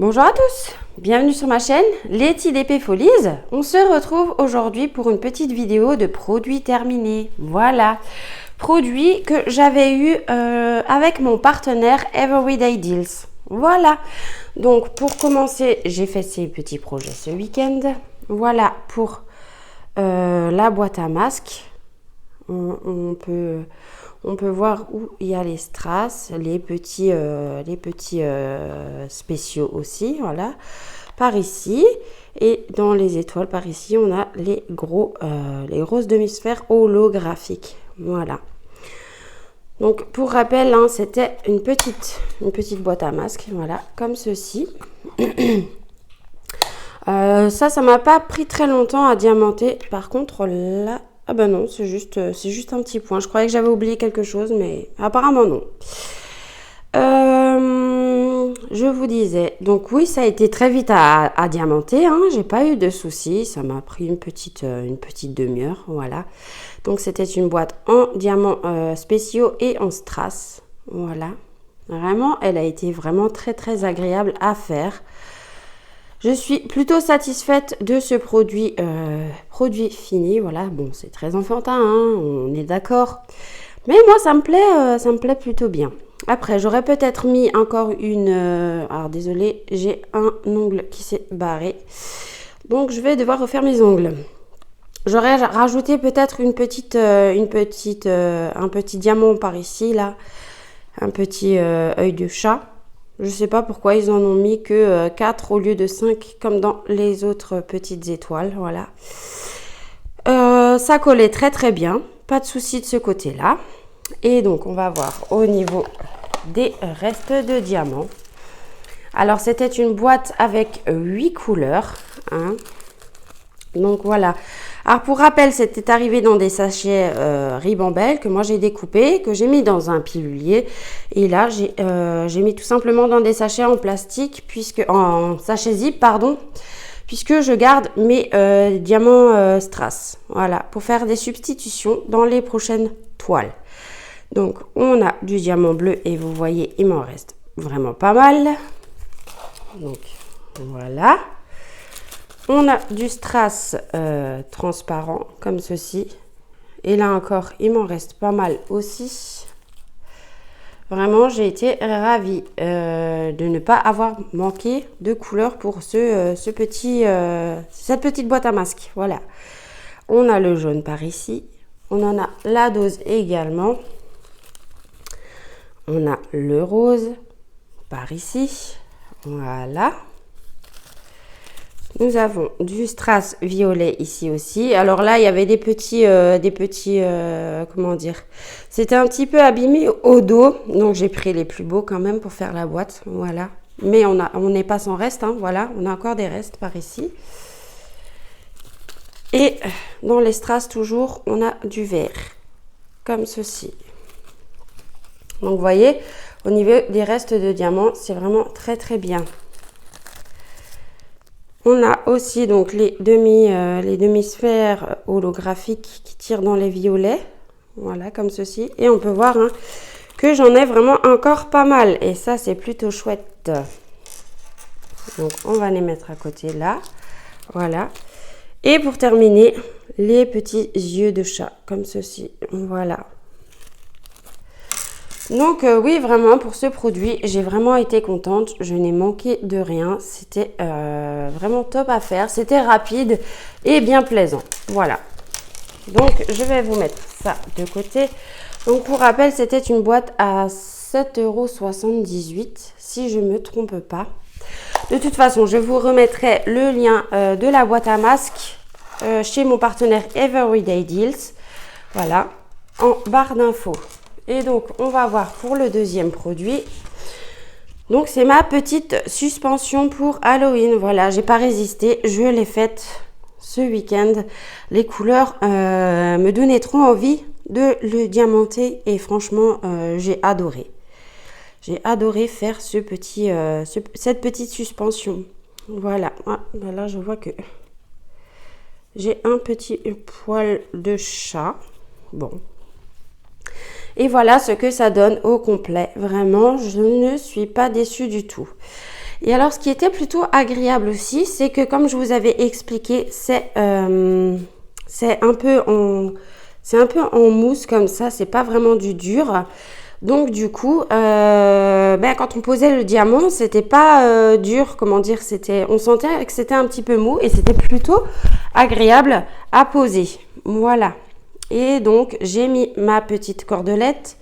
Bonjour à tous, bienvenue sur ma chaîne Letty d'Épée Folies. On se retrouve aujourd'hui pour une petite vidéo de produits terminés. Voilà, produits que j'avais eu avec mon partenaire Everyday Deals. Voilà, donc pour commencer, j'ai fait ces petits projets ce week-end. Voilà pour la boîte à masques. On peut voir où il y a les strass, les petits spéciaux aussi, voilà, par ici. Et dans les étoiles, par ici, on a les grosses demi-sphères holographiques, voilà. Donc, pour rappel, hein, c'était une petite boîte à masques, voilà, comme ceci. Ça m'a pas pris très longtemps à diamanter. Par contre, là... Ah ben non, c'est juste un petit point. Je croyais que j'avais oublié quelque chose, mais apparemment non. Je vous disais, donc oui, ça a été très vite à diamanter. Hein. J'ai pas eu de soucis. Ça m'a pris une petite demi-heure, voilà. Donc c'était une boîte en diamants spéciaux et en strass, voilà. Vraiment, elle a été vraiment très très agréable à faire. Je suis plutôt satisfaite de ce produit fini. Voilà, bon, c'est très enfantin, hein, on est d'accord. Mais moi, ça me plaît plutôt bien. Après, j'aurais peut-être mis encore une... alors, désolée, j'ai un ongle qui s'est barré. Donc, je vais devoir refaire mes ongles. J'aurais rajouté peut-être un petit diamant par ici, là. Un petit œil de chat. Je ne sais pas pourquoi ils en ont mis que 4 au lieu de 5 comme dans les autres petites étoiles. Voilà. Ça collait très très bien. Pas de souci de ce côté-là. Et donc on va voir au niveau des restes de diamants. Alors c'était une boîte avec 8 couleurs. Hein. Donc voilà. Alors pour rappel, c'était arrivé dans des sachets Ribambelle que moi j'ai découpé, que j'ai mis dans un pilulier. Et là, j'ai mis tout simplement dans des sachets en plastique, en sachet zip, pardon, puisque je garde mes diamants strass. Voilà, pour faire des substitutions dans les prochaines toiles. Donc on a du diamant bleu et vous voyez, il m'en reste vraiment pas mal. Donc voilà. On a du strass transparent comme ceci. Et là encore, il m'en reste pas mal aussi. Vraiment, j'ai été ravie de ne pas avoir manqué de couleur pour cette petite boîte à masques. Voilà. On a le jaune par ici. On en a la dose également. On a le rose par ici. Voilà. Nous avons du strass violet ici aussi. Alors là, il y avait des petits comment dire, c'était un petit peu abîmé au dos. Donc j'ai pris les plus beaux quand même pour faire la boîte. Voilà. Mais on n'est pas sans reste. Hein, voilà, on a encore des restes par ici. Et dans les strass toujours, on a du vert. Comme ceci. Donc vous voyez, au niveau des restes de diamants, c'est vraiment très très bien. On a aussi donc les demi-sphères holographiques qui tirent dans les violets. Voilà, comme ceci. Et on peut voir hein, que j'en ai vraiment encore pas mal. Et ça, c'est plutôt chouette. Donc, on va les mettre à côté là. Voilà. Et pour terminer, les petits yeux de chat, comme ceci. Voilà. Donc oui, vraiment, pour ce produit, j'ai vraiment été contente. Je n'ai manqué de rien. C'était vraiment top à faire. C'était rapide et bien plaisant. Voilà. Donc, je vais vous mettre ça de côté. Donc, pour rappel, c'était une boîte à 7,78 €, si je ne me trompe pas. De toute façon, je vous remettrai le lien de la boîte à masques chez mon partenaire Everyday Deals. Voilà, en barre d'infos. Et donc, on va voir pour le deuxième produit. Donc, c'est ma petite suspension pour Halloween. Voilà, j'ai pas résisté. Je l'ai faite ce week-end. Les couleurs me donnaient trop envie de le diamanter. Et franchement, j'ai adoré. J'ai adoré faire cette petite suspension. Voilà. Ah, ben là, je vois que j'ai un petit poil de chat. Bon. Et voilà ce que ça donne au complet. Vraiment, je ne suis pas déçue du tout. Et alors, ce qui était plutôt agréable aussi, c'est que comme je vous avais expliqué, c'est un peu en mousse comme ça, c'est pas vraiment du dur. Donc du coup, quand on posait le diamant, c'était pas dur, comment dire, on sentait que c'était un petit peu mou et c'était plutôt agréable à poser. Voilà. Et donc j'ai mis ma petite cordelette.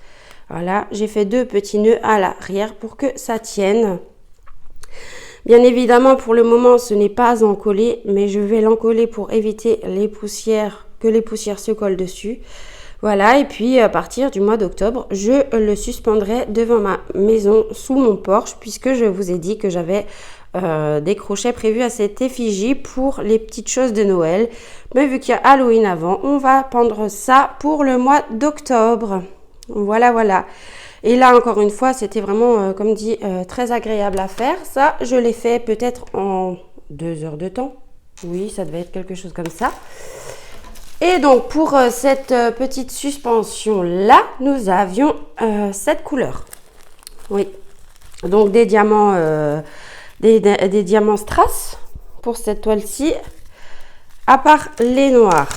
Voilà, j'ai fait 2 petits nœuds à l'arrière pour que ça tienne. Bien évidemment, pour le moment, ce n'est pas encollé, mais je vais l'encoller pour éviter que les poussières se collent dessus. Voilà, et puis à partir du mois d'octobre, je le suspendrai devant ma maison sous mon porche, puisque je vous ai dit que j'avais des crochets prévus à cette effigie pour les petites choses de Noël. Mais vu qu'il y a Halloween avant, on va pendre ça pour le mois d'octobre. Voilà, voilà. Et là, encore une fois, c'était vraiment, comme dit, très agréable à faire. Ça, je l'ai fait peut-être en 2 heures de temps. Oui, ça devait être quelque chose comme ça. Et donc, pour cette petite suspension-là, nous avions cette couleur. Oui. Donc, des diamants, des diamants strass pour cette toile-ci, à part les noirs.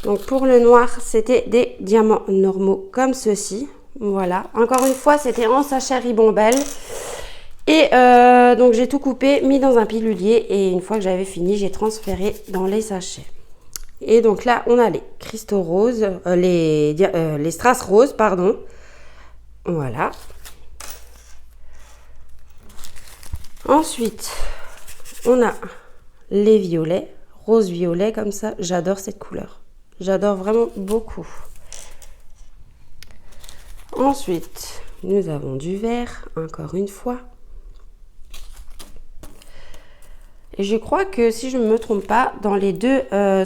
Donc pour le noir, c'était des diamants normaux comme ceci. Voilà. Encore une fois, c'était en sachet Ribambelle. Et donc j'ai tout coupé, mis dans un pilulier. Et une fois que j'avais fini, j'ai transféré dans les sachets. Et donc là, on a les cristaux roses, les strass roses, pardon. Voilà. Ensuite, on a les violets, rose-violet comme ça. J'adore cette couleur. J'adore vraiment beaucoup. Ensuite, nous avons du vert, encore une fois. Et je crois que si je ne me trompe pas, dans les 2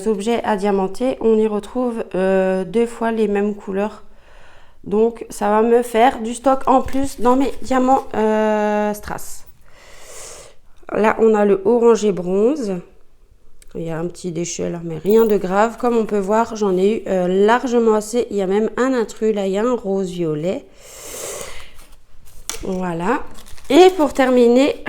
objets à diamanter, on y retrouve 2 fois les mêmes couleurs. Donc, ça va me faire du stock en plus dans mes diamants strass. Là, on a le orangé bronze. Il y a un petit déchet là, mais rien de grave. Comme on peut voir, j'en ai eu largement assez. Il y a même un intrus là, il y a un rose-violet. Voilà. Et pour terminer,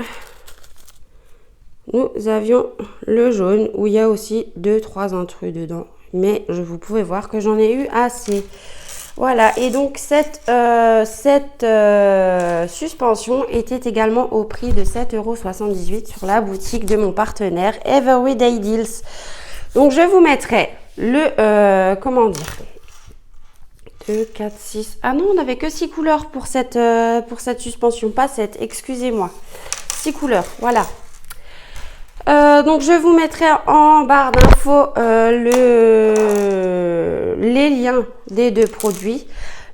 nous avions le jaune où il y a aussi 2-3 intrus dedans. Mais vous pouvez voir que j'en ai eu assez. Voilà, et donc cette suspension était également au prix de 7,78 € sur la boutique de mon partenaire Everyday Deals. Donc je vous mettrai le, comment dire, 2, 4, 6, ah non, on n'avait que 6 couleurs pour cette suspension, pas 7, excusez-moi, 6 couleurs, voilà. Donc je vous mettrai en barre d'infos les liens des 2 produits,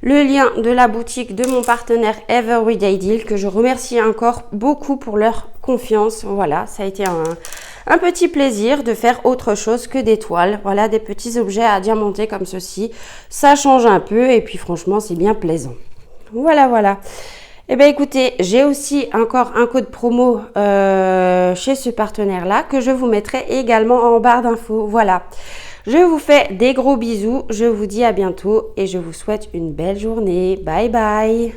le lien de la boutique de mon partenaire Everyday Deal, que je remercie encore beaucoup pour leur confiance. Voilà, ça a été un petit plaisir de faire autre chose que des toiles. Voilà, des petits objets à diamanter comme ceci, ça change un peu et puis franchement c'est bien plaisant. Voilà, voilà. Eh bien écoutez, j'ai aussi encore un code promo chez ce partenaire-là que je vous mettrai également en barre d'infos. Voilà, je vous fais des gros bisous, je vous dis à bientôt et je vous souhaite une belle journée. Bye bye.